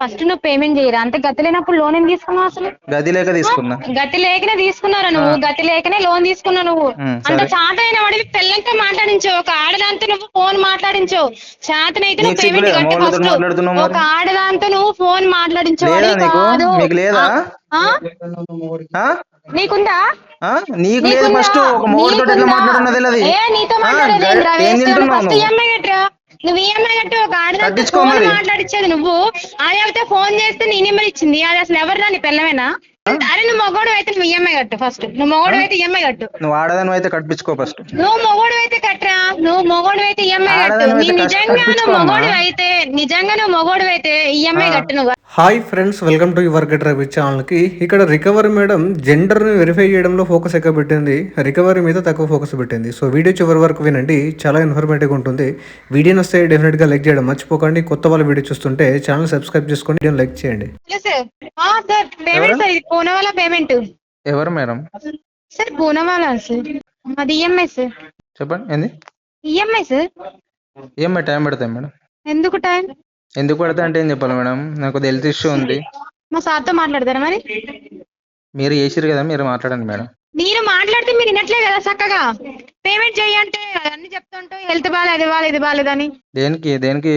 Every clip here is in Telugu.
ఫస్ట్ నువ్వు పేమెంట్ చేయరా అంటే గతి లేనప్పుడు లోన్ ఏం తీసుకున్నావు అసలు? గది లేక తీసుకున్నా. గతి లేకనే తీసుకున్నారా నువ్వు? గతి లేకనే లోన్ తీసుకున్నావు నువ్వు. అంటే చాటైన వాడిని పెళ్ళంతో మాట్లాడించావు, ఒక ఆడదాంతో నువ్వు ఫోన్ మాట్లాడించావు. చాతనైతే నువ్వు పేమెంట్ కట్టి ఫస్ట్ ఒక ఆడదాంతో నువ్వు ఫోన్ మాట్లాడించావు. నీకుందా? నీకు లేదు. ఫస్ట్ ఒక మొగుడుతో ఎట్లా మాట్లాడున్నది అది. నీతో మాట్లాడేది ఫస్ట్ ఈఎంఐ కట్టరా. నువ్వు ఈఎంఐ కట్టి ఒక ఆడదాంతో ఫోన్ మాట్లాడించేది నువ్వు. అది అయితే ఫోన్ చేస్తే నీ నెంబర్ ఇచ్చింది. అది అసలు ఎవరిదా? నీ పిల్లమేనా? అరే నువ్వు మొగోడు అయితే నువ్వు ఈఎంఐ కట్టు ఫస్ట్. నువ్వు మొగోడు అయితే ఈఎంఐ కట్టు. నువ్వు ఆడదాని అయితే కట్టించుకో ఫస్ట్. నువ్వు మొగోడు అయితే కట్టరా. నువ్వు మొగోడు అయితే ఈఎంఐ కట్టు. నిజంగా నువ్వు మొగోడు అయితే ఈఎంఐ కట్టు నువ్వు. Hi friends, welcome to your get Ravi ఛానల్కి. ఇక్కడ రికవరీ మేడం జెండర్ని వెరిఫై చేయడంలో ఫోకస్ ఎక్కువ పెట్టింది, రికవరీ మీద తక్కువ ఫోకస్ పెట్టింది. సో వీడియో చివరి వరకు వినండి, చాలా ఇన్ఫర్మేటివ్గా ఉంటుంది. వీడియో వస్తే డెఫినెట్గా లైక్ చేయడం మర్చిపోకండి. కొత్త వాళ్ళ వీడియో చూస్తుంటే ఛానల్ సబ్స్క్రైబ్ చేసుకొని వీడియో లైక్ చేయండి. పేమెంట్ ఎవరు మేడం? సార్ పూనవాలా సార్, అది ఈఎంఐ సార్. చెప్పండి. ఏంది ఈఎంఐ సార్? ఈఎంఐ టైం పడతాయి మేడం. ఎందుకు టైం? ఎందుకు పడతా అంటే ఏం చెప్పాలి మేడం, నాకు హెల్త్ ఇష్యూ ఉంది. మా సార్తో మాట్లాడతారా మరి? మీరు చేసిరు కదా, మీరు మాట్లాడండి మేడం. నేను మాట్లాడితే మీరు వినట్లే కదా చక్కగా. పేమెంట్ చేయంటే అన్ని చెప్తుంటూ హెల్త్ బాగాలేదు, అది బాగాలేదు, ఇది బాగాలేదని. దేనికి దేనికి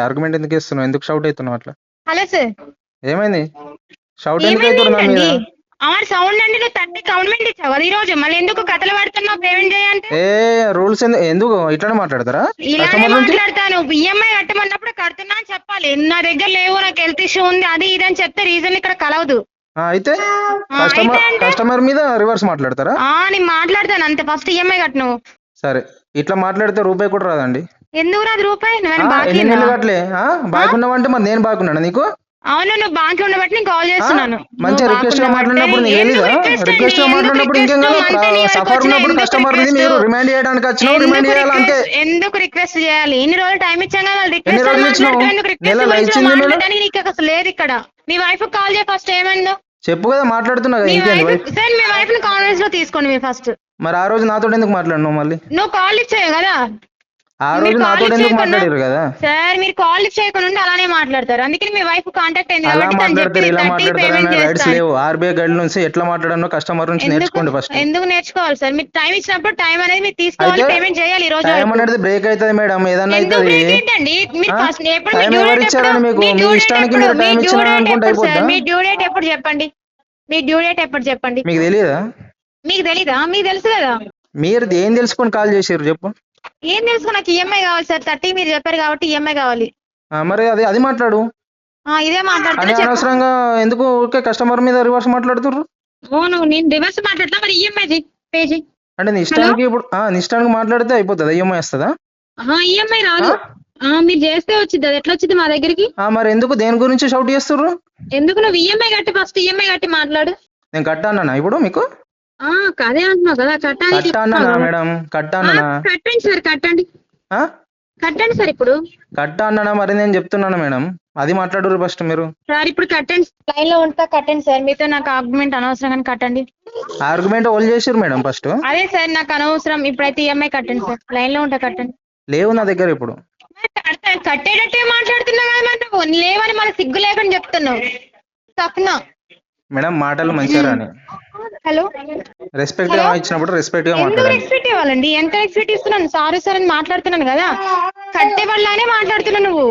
ఆర్గ్యుమెంట్ ఎందుకు ఇస్తున్నావు? ఎందుకు షౌట్ అవుతున్నావు అట్లా? హలో సార్, ఏమైంది? షౌట్ ఎందుకు అవుతున్నావు? ఆర్ సౌండ్ అంటే నువ్వు 30 గవర్నమెంట్ ఇచ్చావు ఈ రోజు, మళ్ళీ ఎందుకు కథలు పడుతున్నావు పేమెంట్ చేయంటే? రూల్స్ ఎందుకు ఇట్లానే మాట్లాడతారా? ఇలానే మాట్లాడతాను. ఈఎంఐ కట్టమన్నప్పుడు కడుతున్నా అని చెప్పాలి. నా దగ్గర లేవు, నాకు హెల్త్ ఇష్యూ ఉంది, అది ఇది అని చెప్తే రీజన్ ఇక్కడ కలవదు. అయితే కస్టమర్ మీద రివర్స్ మాట్లాడతారా? నేను మాట్లాడతాను అంతే. ఫస్ట్ ఈఎంఐ కట్టు నువ్వు. సరే, ఇట్లా మాట్లాడితే రూపాయి కూడా రాదండి. ఎందుకు రాదు రూపాయి? కట్టలే బాగున్నావంటే మరి నేను బాగున్నాను నీకు? అవును, నువ్వు బాంక్ ఉండబట్టి నేను కాల్ చేస్తున్నాను. మంచిగా రిక్వెస్ట్ గా మాట్లాడినప్పుడు రిక్వెస్ట్ గా మాట్లాడినప్పుడు ఇంకేం సఫర్ ఉన్నప్పుడు కస్టమర్ మీరు రిమైండ్ చేయడానికి వచ్చినావు. రిమైండ్ చేయాలి అంతే. ఎందుకు రిక్వెస్ట్ చేయాలి? ఇన్ని రోజులు టైం ఇచ్చాం కదా. ఎన్ని రోజులు ఇచ్చినావు? నెల ఇచ్చింది నీకు అసలు లేదు ఇక్కడ. మీ వైఫ్ కాల్ చేయ ఫస్ట్. ఏమైందో చెప్పు కదా, మాట్లాడుతున్నా కదా. సార్ మీ వైఫ్ ని కాన్ఫరెన్స్ లో తీసుకోండి మీరు ఫస్ట్. మరి ఆ రోజు నాతో ఎందుకు మాట్లాడినావు? మళ్ళీ నువ్వు కాల్ ఇచ్చావు కదా, ఆ రోజు నాతో ఎందుకు మాట్లాడారు కదా సార్. మీరు కాల్ లిఫ్ట్ చేయకుండా అలానే మాట్లాడతారు. అందుకని మీ వైఫ్ కాంటాక్ట్ అయింది. అలా మాట్లాడతారు, ఇలా మాట్లాడతారు. రైట్స్ లేవు. ఆర్బీఐ గైడ్ నుంచి ఎట్లా మాట్లాడాలో కస్టమర్ నుంచి నేర్చుకోండి ఫస్ట్. ఎందుకు నేర్చుకోవాలి సార్? మీరు టైం ఇచ్చినప్పుడు టైం అనేది మీరు తీసుకోవాలి, పేమెంట్ చేయాలి. ఈ రోజు టైం అనేది బ్రేక్ అవుతుంది మేడం, ఏదన్నా అవుతుంది. ఎవరు ఇచ్చారని మీకు? మీ ఇష్టానికి మీరు టైం ఇచ్చారని అనుకుంటే అయిపోతుందా? మీ డ్యూ డేట్ ఎప్పుడు చెప్పండి. మీ డ్యూ డేట్ ఎప్పుడు చెప్పండి. మీకు తెలియదా? మీకు తెలీదా? మీకు తెలుసు కదా. మీరు ఏం తెలుసుకొని కాల్ చేసారు చెప్పు? ఏం తెలుసు? నాకు ఈఎంఐ కావాలి సార్. 30 మీరు చెప్పారు కాబట్టి ఈఎంఐ కావాలి. మరి అది మాట్లాడు. ఇదే మాట్లాడుతున్నా. అనవసరంగా ఎందుకు ఊరికే కస్టమర్ మీద రివర్స్ మాట్లాడుతుర్రు? అవును, నేను రివర్స్ మాట్లాడతా. మరి ఈఎంఐ పేజీ అంటే నీ ఇష్టానికి ఇప్పుడు నీ ఇష్టానికి మాట్లాడితే అయిపోతుందా? ఈఎంఐ వస్తుందా? ఈఎంఐ రాదు. మీరు చేస్తే వచ్చింది. అది ఎట్లా వచ్చింది మా దగ్గరికి? మరి ఎందుకు దేని గురించి షౌట్ చేస్తుర్రు? ఎందుకు? నువ్వు ఈఎంఐ కట్టి ఫస్ట్ ఈఎంఐ కట్టి మాట్లాడు. నేను కట్టానా ఇప్పుడు మీకు? అదే అంటున్నావు కదా, కట్టాలి. మేడం కట్టానా? కట్టండి సార్, కట్టండి. కట్టండి సార్. ఇప్పుడు కట్టానా? మరి నేను చెప్తున్నాను మేడం, అది మాట్లాడరు ఫస్ట్ మీరు. సార్ ఇప్పుడు కట్టండి, లైన్ లో ఉంటా. కట్టండి సార్. మీతో నాకు ఆర్గ్యుమెంట్ అనవసరం కానీ కట్టండి. ఆర్గ్యుమెంట్ ఓల్ చేసారు మేడం ఫస్ట్. అదే సార్, నాకు అనవసరం. ఇప్పుడైతే ఈఎంఐ కట్టండి సార్. లైన్ లో ఉంటా, కట్టండి. లేవు నా దగ్గర ఇప్పుడు. కట్టేటట్టే మాట్లాడుతున్నా కదా నువ్వు. లేవని మన సిగ్గు లేకుండా చెప్తున్నావు. తప్పునా మేడం? మాటలు మంచిగా రాని. హలో, రెస్పెక్ట్ గా ఇచ్చినప్పుడు రెస్పెక్ట్ గా మాట్లాడాలి. రెస్పెక్ట్ ఇవ్వాలండి. ఎంత రెస్పెక్ట్ ఇస్తున్నాను? సారీ సార్ అని మాట్లాడుతున్నాను కదా. కట్టే వాళ్ళనే మాట్లాడుతున్నావు నువ్వు.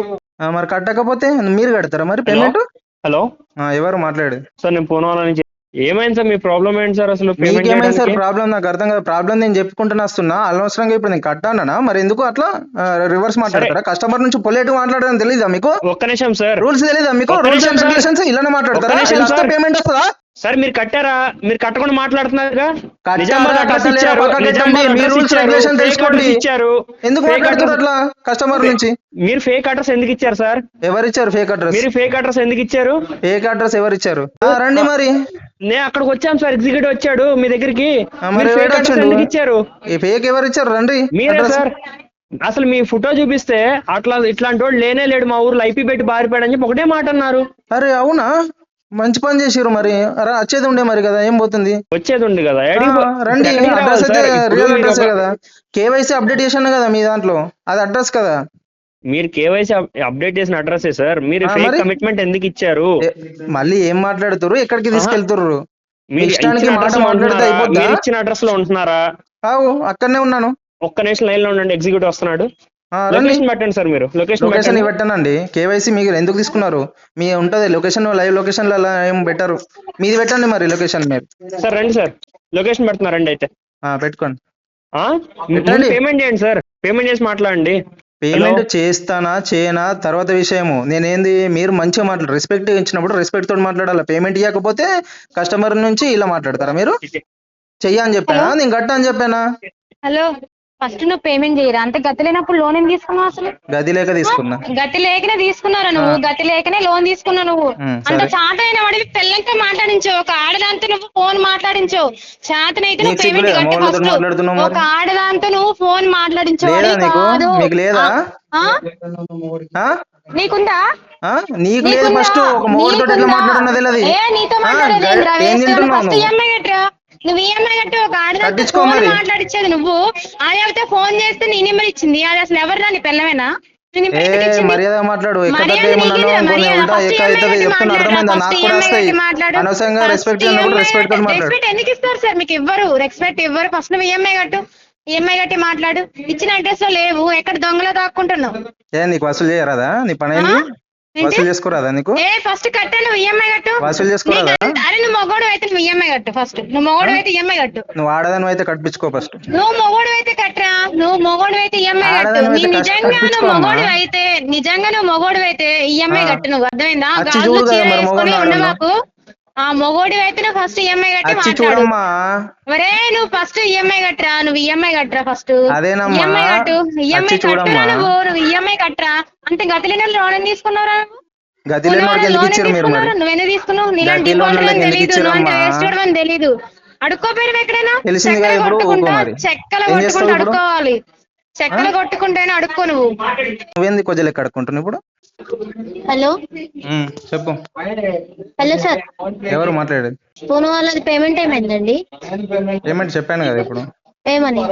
మరి కట్టకపోతే మీరు కడతారా మరి పేమెంట్? హలో, ఎవరు మాట్లాడేది? సార్ నేను పూనవాల నుంచి. ఏమైంది సార్ మీ ప్రాబ్లం ఏంటి సార్? అసలు ఏమైంది సార్ ప్రాబ్లం? నాకు అర్థం కాదు. ప్రాబ్లం నేను చెప్పుకుంటున్నా వస్తున్నా. అనవసరంగా ఇప్పుడు నేను కట్టానా? మరి ఎందుకు అట్లా రివర్స్ మాట్లాడతారా? కస్టమర్ నుంచి పొలేట్ మాట్లాడడం తెలీదా మీకు? ఒక్క నిమిషం సార్, రూల్స్ తెలీదా మీకు? రూల్స్ అండ్ రెగ్యులేషన్స్ ఇలానే మాట్లాడతారా? పేమెంట్ వస్తుందా సార్? మీరు కట్టారా? మీరు కట్టకుండా మాట్లాడుతున్నారుగా. ఎందుకు మాట్లాడుతున్నారు అట్లా కస్టమర్ నుంచి? మీరు ఫేక్ అడ్రస్ ఎందుకు ఇచ్చారు సార్? ఎవరు ఇచ్చారు ఫేక్ అడ్రస్? మీరు ఫేక్ అడ్రస్ ఎందుకు ఇచ్చారు? ఫేక్ అడ్రస్ ఎవరు ఇచ్చారు? రండి మరి. నేను అక్కడికి వచ్చాను సార్, ఎగ్జిక్యూటివ్ వచ్చాడు మీ దగ్గరికి. ఎందుకు ఇచ్చారు? ఫేక్ ఎవరు ఇచ్చారు? రండి. మీరే సార్. అసలు మీ ఫోటో చూపిస్తే అట్లా ఇట్లాంటి వాడు లేనే లేడు మా ఊర్లో, ఐపీ పెట్టి బారిపోయాడని చెప్పి ఒకటే మాట అన్నారు. అరే అవునా? మంచి పని చేసిరు. మరి వచ్చేది ఉండే మరి కదా, ఏం పోతుంది? వచ్చేది ఉంది కదా. రండి. అడ్రస్ అయితే రియల్ అడ్రస్ కదా. కేవైసీ అప్డేట్ చేశాను కదా మీ దాంట్లో, అది అడ్రస్ కదా. మీరు కేవైసీ అప్డేట్ చేసిన అడ్రస్ సార్. మీరు ఆ, ఫేక్ మరి కమిట్మెంట్ ఎందుకు ఇచ్చారు? మళ్ళీ ఏం మాట్లాడుతురు, ఎక్కడికి ఆహా. తీసుకెళ్తుర్రు? మీ మీరు ఇష్టానికి ఇచ్చిన మాట అడ్రస్ లో మాట్లాడితే ఉంటున్నారా? అయిపోద్దా? మీరు ఇచ్చిన అడ్రస్ లో ఉంటున్నారా? ఆవు, అక్కడనే ఉన్నాను. ఒక్క నిమిషం లైన్ లో ఉండండి, ఎగ్జిక్యూటివ్ వస్తున్నాడు. రండి. లొకేషన్ పెట్టండి సార్, మీరు లొకేషన్ లొకేషన్ పెట్టండి. పెట్టానండి. కేవైసీ మీరు ఎందుకు తీసుకున్నారు? మీ ఉంటది లొకేషన్, లైవ్ లొకేషన్ అలా ఏం బెటర్. మీది పెట్టండి మరి లొకేషన్ మీరు. సార్ రండి సార్, లొకేషన్ పెడుతున్నారండి అయితే. పెట్టుకోండి. ముందు పెట్టండి. పేమెంట్ చేయండి సార్, పేమెంట్ చేసి మాట్లాడండి. పేమెంట్ చేస్తానా చేయనా తర్వాత విషయము. నేనేంది, మీరు మంచిగా మాట్లాడు, రెస్పెక్ట్ ఇచ్చినప్పుడు రెస్పెక్ట్ తోటి మాట్లాడాలి. పేమెంట్ ఇవ్వకపోతే కస్టమర్ నుంచి ఇలా మాట్లాడతారా మీరు? చెయ్య అని చెప్పానా, నేను గట్ట అని చెప్పానా? హలో, ఫస్ట్ నువ్వు పేమెంట్ చేయరా. అంత గతి లేనప్పుడు లోన్ ఏం తీసుకున్నావు అసలు? గది లేక తీసుకున్నా. గతి లేకనే తీసుకున్నారా నువ్వు? గతి లేకనే లోన్ తీసుకున్నావు నువ్వు. అంత సరే. చాతైన వాడివి పిల్లలతో మాట్లాడించు, ఒక ఆడదాంతో నువ్వు ఫోన్ మాట్లాడించు. చాతనైతే నువ్వు నీకు పేమెంట్ సిగ్గులేదా? కట్టే మగవాళ్ళతో ఫస్ట్. మాట్లాడుతున్నావు ఒక మరి. ఆడదాంతో నువ్వు ఫోన్ మాట్లాడించు లేదా నీకు? కాదు. మీకు లేదా? ఆ? ఆ? నీకుందా? నీకు లేదు. ఫస్ట్ ఒక మొగుడుతో ఎట్లా మాట్లాడున్నది తెలియదు. ఏ నీతో మాట్లాడేదేంద్రా? ఏం వేస్ట్ తింటున్నావు ఫస్ట్ నువ్వు? ఈఎంఐ కట్టరా. నువ్వు ఈఎంఐ కట్టి ఒక ఆడదాంతో కట్టించుకో ఫోన్ మరి. మాట్లాడించేది నువ్వు. అది అయితే ఫోన్ చేస్తే నీ నెంబర్ ఇచ్చింది. అది అసలు ఎవరిదా? నీ పిల్లమేనా? నీ నెంబర్ ఎందుకు ఇచ్చింది? మర్యాద మాట్లాడు. ఎక్కడ మర్యాద తగ్గ ఏమన్నాను నీకేందిరా అనుకో, మర్యాద? ఉంటా ఫస్ట్ ఎక్క ఈఎంఐ అవుతుంది కట్టి చెప్తున్నా, మాట్లాడు. అర్థమైందా? ఫస్ట్ నాకు కూడా ఈఎంఐ వస్తాయి. కట్టి మాట్లాడు. అనవసరంగా ఫస్ట్ రెస్పెక్ట్ చేయనప్పుడు ఈఎంఐ రెస్పెక్ట్ తో మాట్లాడు. రెస్పెక్ట్ ఎందుకు ఇస్తారు సార్? మీకు ఇవ్వరు, రెస్పెక్ట్ ఇవ్వరు. ఫస్ట్ నువ్వు ఈఎంఐ కట్టు. ఈఎంఐ కట్టి మాట్లాడు. ఇచ్చిన అడ్రస్ లో లేవు, ఎక్కడ దొంగలో దాక్కుంటున్నావు? నీకు వసూలు చేయరాదా? నీ పని ఏంది? వసూలు చేసుకోరాదా నీకు? ఫస్ట్ కట్టే, నువ్వు ఈఎంఐ కట్టు. వసూలు చేసుకోరాదా? అరే నువ్వు మొగోడు అయితే నువ్వు ఈఎంఐ కట్టు. ఫస్ట్ నువ్వు మొగోడు అయితే ఈఎంఐ కట్టు. నువ్వు ఆడదాని అయితే కట్టించుకో ఫస్ట్. నువ్వు మొగోడు అయితే కట్టరా. నువ్వు మొగోడు అయితే ఈఎంఐ కట్టు. ఆడదానివి అయితే నిజంగా నువ్వు కట్టించుకో అమ్మా. మొగోడు అయితే, నిజంగా నువ్వు మొగోడు అయితే ఈఎంఐ కట్టు. నువ్వు అర్థమైందా? అచ్చి గాజులు చూడు కదా చీర మరి వేసుకొని మొగోడు ఉండమాకు. ఆ మొగోడి అయితే నువ్వు ఫస్ట్ ఈఎంఐ కట్టి వచ్చి మాట్లాడు. చూడమ్మా. మరే నువ్వు ఫస్ట్ ఈఎంఐ కట్టరా. నువ్వు ఈఎంఐ కట్టరా ఫస్ట్. అదేనమ్మా. ఈఎంఐ కట్టు. ఈఎంఐ వచ్చి కట్టరా చూడమ్మా. నువ్వు ఈఎంఐ కట్టరా. అంతే గతిలేని లోన్ తీసుకున్నారా? గతి లేని వాడికి ఎందుకు ఇచ్చారు మీరు మరి? నువ్వెందుకు తీసుకున్నావు? నీలాంటి గతి లేని డిఫాల్టర్ వాళ్ళకి అని ఎందుకు తెలీదు, ఇచ్చారమ్మా? నువ్వు వేస్ట్ అని తెలీదు. అడుక్కోపోయిన ఎక్కడైనా తెలిసింది కదా చెక్కలు ఇప్పుడు, కొట్టుకుంటా, ఊరుకో మరి. చెక్కలు ఏం చేస్తావు కొట్టుకుంటూ ఇప్పుడు? అడుక్కోవాలి. చెక్కలు కొట్టుకుంటేనే అడుక్కో నువ్వు. నువ్వేంది కొద్దిగా కడుక్కుంటున్నావు ఇప్పుడు? హలో చెప్పు. హలో సార్, ఎవరు మాట్లాడేది? ఫోన్ వాళ్ళది పేమెంట్ ఏమైందండి? పేమెంట్ చెప్పాను కదా ఇప్పుడు. ఏమని?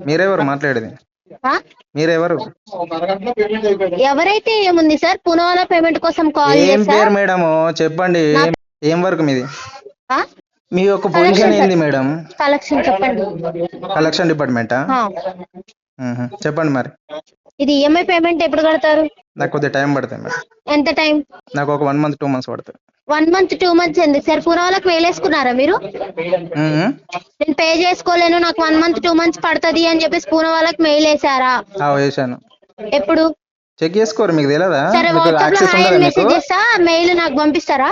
మీరెవరు మాట్లాడేది? మీరెవరు? ఎవరైతే ఏముంది సార్, పునవాల పేమెంట్ కోసం కాల్ ఏం చేశా. పేరు మేడము చెప్పండి. ఏం వర్క్ మీది? మీ యొక్క పొజిషన్ ఏంది మేడం? కలెక్షన్ చెప్పండి. కలెక్షన్ డిపార్ట్మెంటా? చెప్పండి మరి. ఇది ఈఎంఐ పేమెంట్ ఎప్పుడు కడతారు? నాకు కొద్దిగా టైం పడుతుంది మేడం. ఎంత టైం? నాకు ఒక 1 month 2 months పడుతుంది. 1 month 2 months ఎందుకు సార్? పునవాలకు వేలేసుకున్నారా మీరు? నేను పే చేసుకోలేను, నాకు 1 month 2 months పడుతుంది అని చెప్పేసి పునవాలకు మెయిల్ వేసారా? వేసాను. ఎప్పుడు? చెక్ చేసుకోరు, మీకు తెలియదా? సరే వాట్సాప్ లో హాయ్ మెసేజ్ చేస్తా, మెయిల్ నాకు పంపిస్తారా?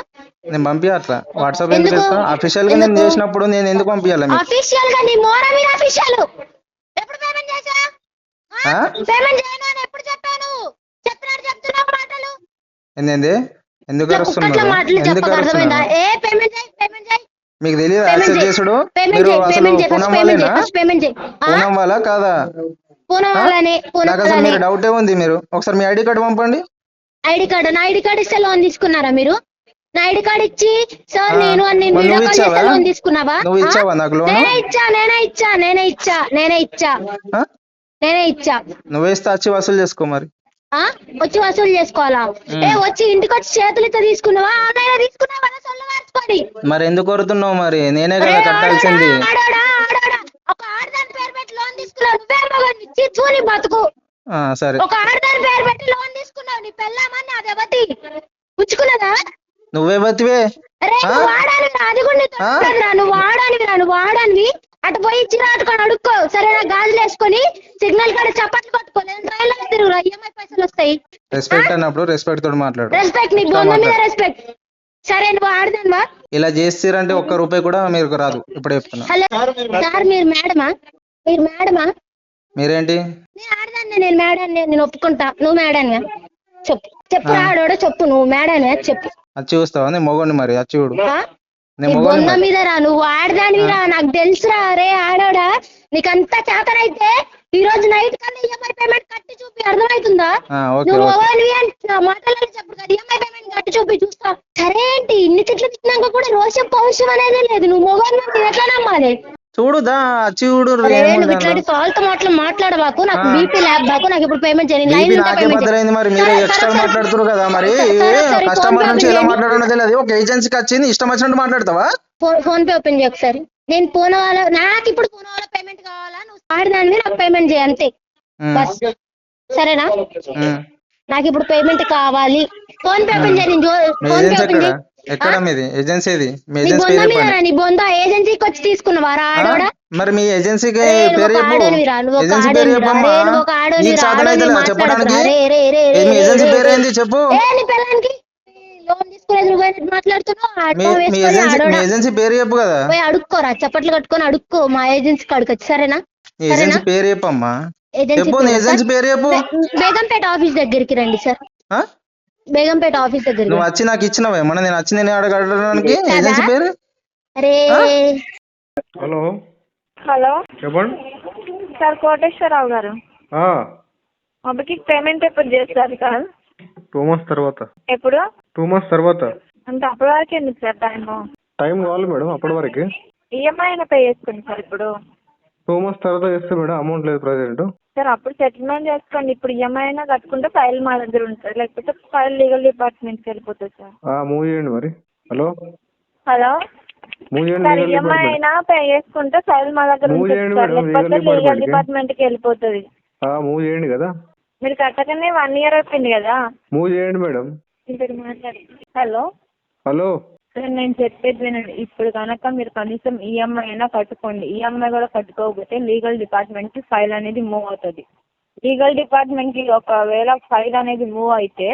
నేను పంపించా అట్లా. వాట్సాప్ ఎందుకు చేస్తా? అఫీషియల్ గా నేను చేసినప్పుడు నేను ఎందుకు పంపించాలి? అఫీషియల్ గా నీ మోరా మీరు అఫీషియల్. ఎప్పుడు పేమెంట్ చేసా? పేమెంట్ చేయను అని ఎప్పుడు చెప్పాను? చెప్పినట్టు చెప్తున్నావు మాటలు. ఏంది? ఎందుకు అరుస్తున్నారు? ఎందుకు అర్థమైందా? ఏ పేమెంట్ చేయి, పేమెంట్ చేయి. మీకు తెలియదు యాక్సెప్ట్ చేసుడు? మీరు అసలు పూనం వాళ్ళేనా? పూనం వాళ్ళ కాదా? నాకు అసలు మీరు డౌటే ఉంది. మీరు ఒకసారి మీ ఐడి కార్డు పంపండి. ID card? నా ఐడి కార్డు ఇస్తే లోన్ తీసుకున్నారా మీరు? నా ఐడి కార్డు ఇచ్చి సార్ నేను అన్ని వీడియో కాల్ చేస్తే లోన్ తీసుకున్నావా? నువ్వు ఇచ్చావా నాకు లోన్? నేనే ఇచ్చా. నువ్వేస్తే వచ్చి వసూలు చేసుకో మరి. వచ్చి వసూలు చేసుకోవాలా? వచ్చి ఇంటికి వచ్చి చేతులు ఇస్తే తీసుకున్నావా? ఆన్లైన్ తీసుకున్నావా? సొల్లు మార్చుకొని మరి ఎందుకు కొడుతున్నావు? మరి నేనే కదా కట్టాల్సింది. ఒక ఆడదాని పేరు పెట్టి లోన్ తీసుకున్నావు, నువ్వే చూని బతుకు. సరే, ఒక ఆడదాని పేరు పెట్టి లోన్ తీసుకున్నావు, నీ పెళ్ళామని అది ఎవతి పుచ్చుకున్నదా? నువ్వే బతివే. నువ్వు వాడానివి అటు పోయి చిరాటుకొని అడుక్కో. సరే నా గాజులు వేసుకొని సిగ్నల్ కాడ చప్పట్లు పట్టుకోలేదు రైల్లో తిరుగురా, ఈఎంఐ పైసలు వస్తాయి. రెస్పెక్ట్ అన్నప్పుడు రెస్పెక్ట్ తోటి మాట్లాడు. రెస్పెక్ట్ నీ బొమ్మ మీద రెస్పెక్ట్. సరే నువ్వు ఆడదానివా? ఇలా చేస్తారంటే ఒక్క రూపాయి కూడా మీరు రాదు. ఇప్పుడు చెప్తున్నా. హలో సార్, మీరు మేడమా? మీరు మేడమా? మీరేంటి? నేను ఆడదాన్ని, నేను మేడాన్ని, నేను ఒప్పుకుంటా. నువ్వు మేడానివా? చెప్పు చెప్పు ఆడోడో చెప్పు. నువ్వు మేడానివా చెప్పు. అచ్చి చూస్తావా? నేను మొగోండి మరి. అచ్చి చూడు. బొమ్మ మీద రా, నువ్వు ఆడదానివిరా, నాకు తెలుసురా. రే ఆడోడా, నీకంతా చేతనైతే ఈ రోజు నైట్ కన్నా ఈఎంఐ పేమెంట్ కట్టి చూపి. అర్థమవుతుందా? నువ్వు మొగోనివి అంటే మాటలని చెప్పు కదా, ఈఎంఐ పేమెంట్ కట్టి చూపి చూస్తా. సరే ఏంటి ఇన్ని చెట్లు తిన్నాక కూడా రోషం పౌరుషం అనేది లేదు. నువ్వు మొగోని ఎట్లా నమ్మాలి? చూడుదా వచ్చి చూడు అరే నువ్వు ఇట్లాంటి ఫాల్తు మాటలు మాట్లాడబాకు, నాకు బీపీ ల్యాబ్ బాకు, నాకు ఇప్పుడు పేమెంట్ చేయండి. లైన్ ఉంటే నాకే పేమెంట్ బద్దలైంది మరి మీరే ఎక్స్ట్రా మాట్లాడుతున్నారు కదా మరి కస్టమర్ నుంచి ఎలా మాట్లాడడం తెలియదు ఒక ఏజెన్సీకి వచ్చింది ఇష్టం వచ్చినట్టు మాట్లాడతావా ఫోన్ పే ఓపెన్ చేయ ఒకసారి. నేను నాకు ఇప్పుడు పూన వాళ్ళ పేమెంట్ కావాలా, నువ్వు ఆడదాన్ని నాకు పేమెంట్ చేయ అంతే బస్, సరేనా? నాకు ఇప్పుడు పేమెంట్ కావాలి, ఫోన్ పే ఓపెన్ చేయ. ఫోన్ పే ఓపెన్ చేయ. ఎక్కడ మీది ఏజెన్సీ ఏది మీ నీ ఏజెన్సీ బొంద పేరు మీద చెప్పండి నీ బొంద ఏజెన్సీకి వచ్చి తీసుకున్నావారా ఆడోడా? మరి మీ ఏజెన్సీకి అరే పేరు నువ్వు ఒక చెప్పు ఆడోనివిరా, నువ్వు ఒక ఏజెన్సీ పేరు ఆడోనివిరా, చెప్పమ్మా అరే నువ్వు ఒక ఆడోనివిరా, నీకు సాధన ఆడోని అయితే మాట్లాడుతురా, చెప్పడానికి రే రే రే రే మీ ఏజెన్సీ రే పేరు రే. ఏంది చెప్పు ఏ నీ పిల్లలకి లోన్ తీసుకునేది నువ్వు మాట్లాడుతున్నావు, మీ ఆటో మీ వేసుకొని ఏజెన్సీ మీ ఆడోడా ఏజెన్సీ పేరు చెప్పు కదా పోయి అడుక్కోరా, చప్పట్లు కట్టుకొని అడుక్కో మా ఏజెన్సీ కాడికి వచ్చి, సరేనా? మీ ఏజెన్సీ పేరు చెప్పమ్మా ఏజెన్సీ చెప్పు నీ ఏజెన్సీ పేరు చెప్పు బేగంపేట ఆఫీస్ దగ్గరికి రండి సార్, ఆ? బేగంపేట ఆఫీస్ దగ్గరికి. నువ్వు వచ్చి నాకు ఇచ్చినవే మన నేను వచ్చి నేను అడగడానికి ఇచ్చాదా? ఏజెన్సీ పేరు అరే హలో హలో చెప్పండి. సార్ కోటేశ్వరరావు గారు, అబ్బకి పేమెంట్ ఎప్పుడు చేస్తారు సార్? 2 months తర్వాత. ఎప్పుడు? 2 months తర్వాత. అంటే అప్పటి వరకు ఎందుకు సార్ టైం కావాలి మేడం అప్పటి వరకు. ఈఎంఐ అయినా పే చేసుకోండి సార్. ఇప్పుడు 2 months తర్వాత చేస్తే మేడం అమౌంట్ లేదు ప్రజెంట్. సార్ అప్పుడు సెటిల్మెంట్ చేసుకోండి. ఇప్పుడు ఈఎంఐ అయినా కట్టుకుంటే ఫైల్ మా దగ్గర ఉంటుంది, లేకపోతే ఫైల్ లీగల్ డిపార్ట్మెంట్కి వెళ్ళిపోతుంది సార్. మూవ్ చేయండి మరి. హలో హలో మూవ్ చేయండి సార్, లీగల్ ఈఎంఐ అయినా పే చేసుకుంటే ఫైల్ మా దగ్గర మూవ్ ఉంటుంది చేయండి సార్, మేడం, లేకపోతే లీగల్ లీగల్ డిపార్ట్మెంట్కి వెళ్ళిపోతుంది. మూవ్ చేయండి కదా. మీరు కట్టకనే 1 year అయిపోయింది కదా. మూవ్ చేయండి మేడం. ఇప్పుడు మాట్లాడు. హలో హలో సార్, నేను చెప్పేది వినండి. ఇప్పుడు కనుక మీరు కనీసం ఈఎంఐ అయినా కట్టుకోండి. ఈఎంఐ కూడా కట్టుకోకపోతే లీగల్ డిపార్ట్మెంట్ కి ఫైల్ అనేది మూవ్ అవుతుంది. లీగల్ డిపార్ట్మెంట్ కి ఒకవేళ ఫైల్ అనేది మూవ్ అయితే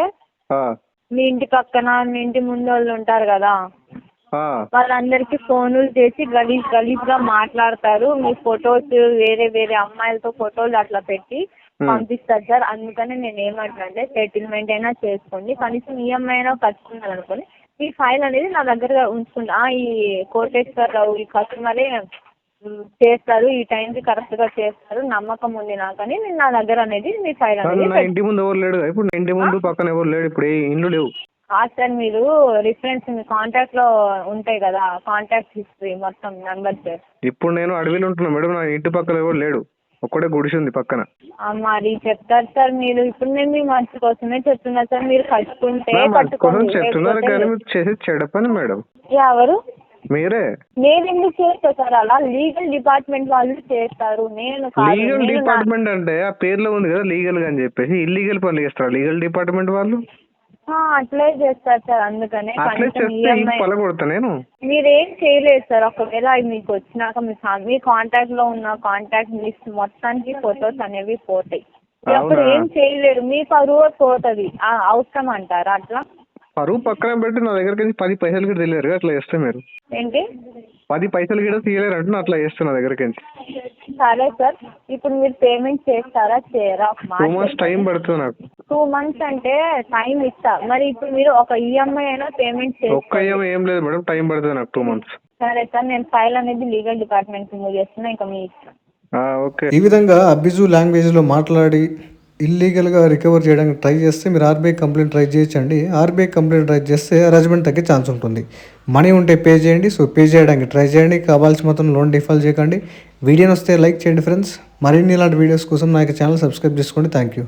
మీ ఇంటి పక్కన మీ ఇంటి ముందు వాళ్ళు ఉంటారు కదా, వాళ్ళందరికి ఫోన్లు చేసి గలీజ్ గా మాట్లాడతారు. మీ ఫొటోస్ వేరే వేరే అమ్మాయిలతో ఫోటోలు అట్లా పెట్టి పంపిస్తారు సార్. అందుకని నేను ఏమంటున్నా, సెటిల్మెంట్ అయినా చేసుకోండి, కనీసం ఈఎంఐ అయినా కట్టుకున్నారు అనుకోని ఈ ఫైల్ అనేది నా దగ్గర ఉంచుకుంటా. ఈ కోటేశ్వరరావు ఈ కస్టమరే చేస్తారు, ఈ టైంకి కరెక్ట్ గా చేస్తారు, నమ్మకం ఉంది నాకని నేను నా దగ్గర అనేది మీ ఫైల్ అనేది. ఇంటి ముందు ఎవరు లేడు ఇప్పుడు, ఇంటి ముందు పక్కన ఎవరు లేడు ఇప్పుడు, ఇండ్లు లేవు. సార్ మీరు రిఫరెన్స్ మీ కాంటాక్ట్ లో ఉంటాయి కదా, కాంటాక్ట్ హిస్టరీ మొత్తం నెంబర్స్. ఇప్పుడు నేను అడవిలో ఉంటున్నా మేడం, నా ఇంటి పక్కన ఎవరు లేడు, ఒక్కడే గుడిసి ఉంది పక్కన. మరి చెప్తారు సార్ మీరు. ఇప్పుడు నేను మీ మంచి కోసమే చెప్తున్నా సార్, మీరు కట్టుకుంటే పట్టుకోండి. చెప్తున్నారు కానీ మీరు చేసి చెడ పని మేడం. ఎవరు? మీరే. నేను ఎందుకు చేస్తా సార్? అలా లీగల్ డిపార్ట్మెంట్ వాళ్ళు చేస్తారు, నేను లీగల్ డిపార్ట్మెంట్ అంటే ఆ పేర్లో ఉంది కదా లీగల్ గా అని చెప్పేసి, ఇల్లీగల్ పనులు చేస్తారు లీగల్ డిపార్ట్మెంట్ వాళ్ళు. అట్లే చేస్తారు సార్, అందుకనే పలగొడతా నేను. మీరేం చేయలేదు సార్. ఒకవేళ మీకు వచ్చినాక మీ కాంటాక్ట్ లో ఉన్న కాంటాక్ట్ లిస్ట్ మొత్తానికి ఫొటోస్ అనేవి పోతాయి. అప్పుడు ఏం చేయలేరు, మీ పరువు పోతుంది. అవసరం అంటారా అట్లా? పరువు పక్కన పెట్టి నా దగ్గరికి 10 పైసలు కూడా తెలియరు అట్లా చేస్తే మీరు. ఏంటి 10 పైసలు కూడా తీయలేరు అంటే అట్లా చేస్తే నా దగ్గరికి. సరే సార్, ఇప్పుడు మీరు పేమెంట్ చేస్తారా చేయరా? 2 months టైం పడుతుంది నాకు. 2 months అంటే టైం ఇస్తా. మరి ఇప్పుడు మీరు ఒక ఈఎంఐ అయినా పేమెంట్ చేస్తారు. ఒక్క ఈఎంఐ ఏం లేదు మేడం, టైం పడుతుంది నాకు 2 months. సరే సార్, నేను ఫైల్ అనేది లీగల్ డిపార్ట్మెంట్ కి మూవ్ చేస్తున్నా, ఇంకా మీ ఇష్టం. ఓకే. ఈ విధంగా అబ్యూజివ్ లాంగ్వేజ్లో మాట్లాడి ఇల్లీగల్గా రికవర్ చేయడానికి ట్రై చేస్తే మీరు ఆర్బీఐ కంప్లైంట్ ట్రై చేయొచ్చండి. ఆర్బీఐ కంప్లైంట్ ట్రై చేస్తే హరాస్మెంట్ తగ్గే ఛాన్స్ ఉంటుంది. మనీ ఉంటే పే చేయండి. సో పే చేయడానికి ట్రై చేయండి, కావాల్సిన మొత్తం లోన్ డిఫాల్ట్ చేయకండి. వీడియోని వస్తే లైక్ చేయండి ఫ్రెండ్స్. మరిన్ని ఇలాంటి వీడియోస్ కోసం నా ఛానల్ సబ్స్క్రైబ్ చేసుకోండి. Thank you.